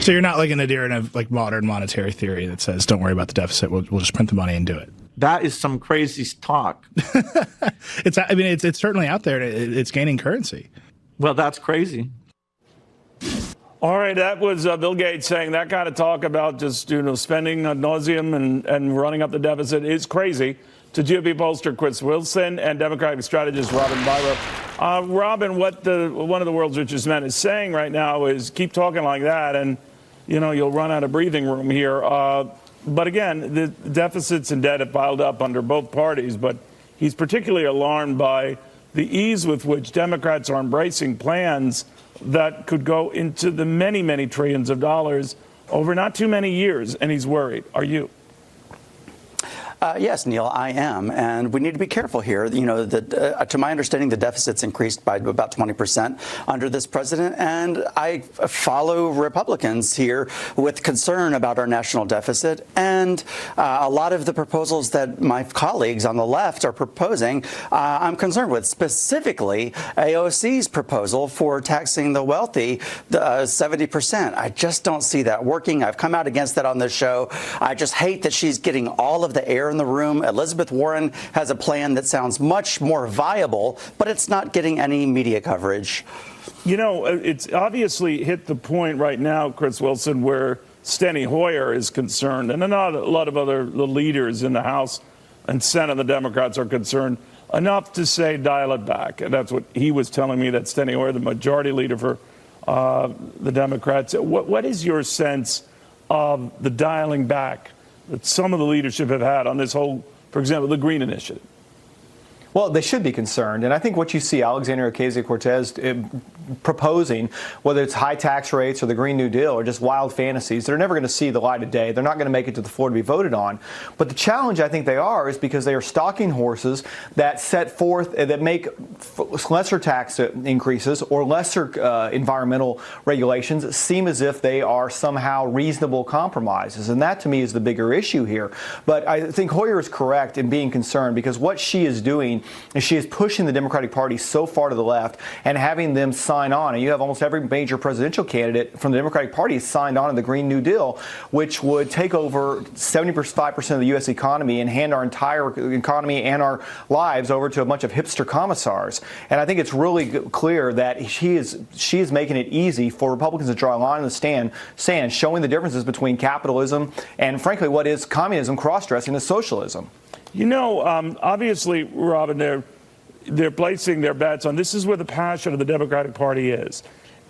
So you're not like an adherent of like modern monetary theory that says, don't worry about the deficit, we'll just print the money and do it. That is some crazy talk. It's certainly out there. It's gaining currency. Well, that's crazy. All right, that was Bill Gates saying that kind of talk about just spending ad nauseum and running up the deficit is crazy. To GOP pollster Chris Wilson and Democratic strategist Robin Byro. Robin, what one of the world's richest men is saying right now is keep talking like that, and you'll run out of breathing room here. But again, the deficits and debt have piled up under both parties. But he's particularly alarmed by the ease with which Democrats are embracing plans that could go into the many, many trillions of dollars over not too many years. And he's worried. Are you? Yes, Neil, I am. And we need to be careful here. To my understanding, the deficit's increased by about 20% under this president. And I follow Republicans here with concern about our national deficit. And a lot of the proposals that my colleagues on the left are proposing, I'm concerned with, specifically AOC's proposal for taxing the wealthy 70%. I just don't see that working. I've come out against that on this show. I just hate that she's getting all of the air in the room. Elizabeth Warren has a plan that sounds much more viable, but it's not getting any media coverage. It's obviously hit the point right now, Chris Wilson, where Steny Hoyer is concerned, and a lot of other leaders in the House and Senate, the Democrats, are concerned enough to say dial it back. And that's what he was telling me, that Steny Hoyer, the majority leader for the Democrats. What is your sense of the dialing back that some of the leadership have had on this whole, for example, the Green Initiative? Well, they should be concerned. And I think what you see Alexandria Ocasio-Cortez proposing, whether it's high tax rates or the Green New Deal, are just wild fantasies. They're never going to see the light of day. They're not going to make it to the floor to be voted on. But the challenge I think they are is because they are stalking horses that set forth, that make lesser tax increases or lesser environmental regulations seem as if they are somehow reasonable compromises. And that, to me, is the bigger issue here. But I think Hoyer is correct in being concerned, because what she is doing is she is pushing the Democratic Party so far to the left and having them sign on. And you have almost every major presidential candidate from the Democratic Party signed on to the Green New Deal, which would take over 75% of the U.S. economy and hand our entire economy and our lives over to a bunch of hipster commissars. And I think it's really clear that she is making it easy for Republicans to draw a line in the sand, showing the differences between capitalism and, frankly, what is communism cross-dressing as socialism. Obviously, Robin, they're placing their bets on this is where the passion of the Democratic Party is.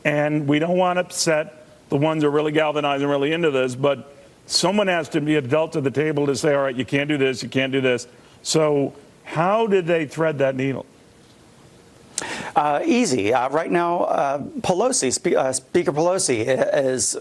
And we don't want to upset the ones who are really galvanized and really into this, but someone has to be dealt at the table to say, all right, you can't do this, you can't do this. So how did they thread that needle? Easy. Right now, Speaker Pelosi has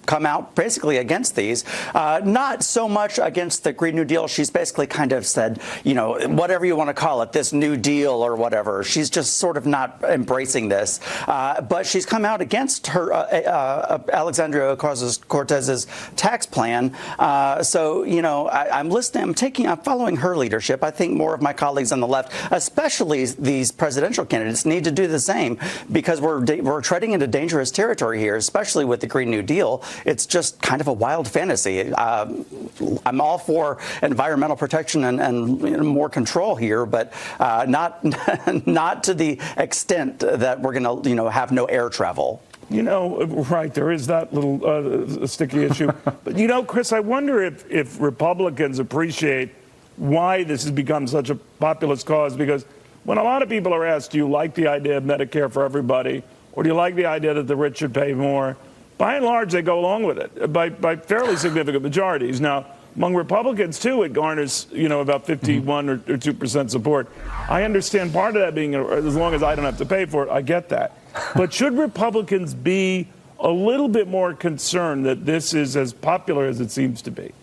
come out basically against these. Not so much against the Green New Deal. She's basically kind of said, whatever you want to call it, this New Deal or whatever. She's just sort of not embracing this. But she's come out against her Alexandria Ocasio-Cortez's tax plan. I'm listening. I'm following her leadership. I think more of my colleagues on the left, especially these presidential candidates, need to do the same, because we're treading into dangerous territory here, especially with the Green New Deal. It's just kind of a wild fantasy. I'm all for environmental protection and more control here, but not to the extent that we're going to have no air travel. Right, there is that little sticky issue. But, Chris, I wonder if Republicans appreciate why this has become such a populist cause, because when a lot of people are asked, do you like the idea of Medicare for everybody, or do you like the idea that the rich should pay more, by and large, they go along with it by fairly significant majorities. Now, among Republicans, too, it garners, about 51 or 2% support. I understand part of that being, as long as I don't have to pay for it, I get that. But should Republicans be a little bit more concerned that this is as popular as it seems to be?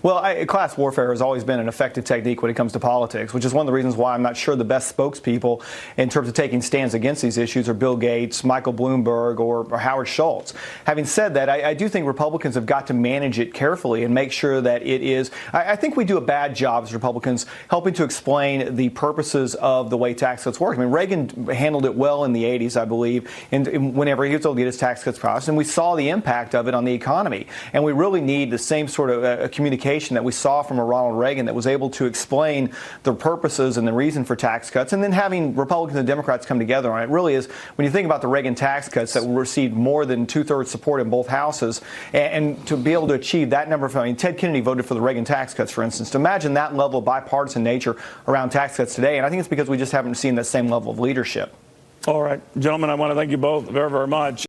Well, class warfare has always been an effective technique when it comes to politics, which is one of the reasons why I'm not sure the best spokespeople in terms of taking stands against these issues are Bill Gates, Michael Bloomberg, or Howard Schultz. Having said that, I do think Republicans have got to manage it carefully and make sure that it is. I think we do a bad job as Republicans helping to explain the purposes of the way tax cuts work. I mean, Reagan handled it well in the 80s, I believe, and whenever he was able to get his tax cuts passed, and we saw the impact of it on the economy. And we really need the same sort of communication that we saw from a Ronald Reagan that was able to explain the purposes and the reason for tax cuts, and then having Republicans and Democrats come together on it. Really is, when you think about the Reagan tax cuts that received more than 2/3 support in both houses, and to be able to achieve that number of, I mean, Ted Kennedy voted for the Reagan tax cuts, for instance. To imagine that level of bipartisan nature around tax cuts today, and I think it's because we just haven't seen that same level of leadership. All right, gentlemen, I want to thank you both very, very much.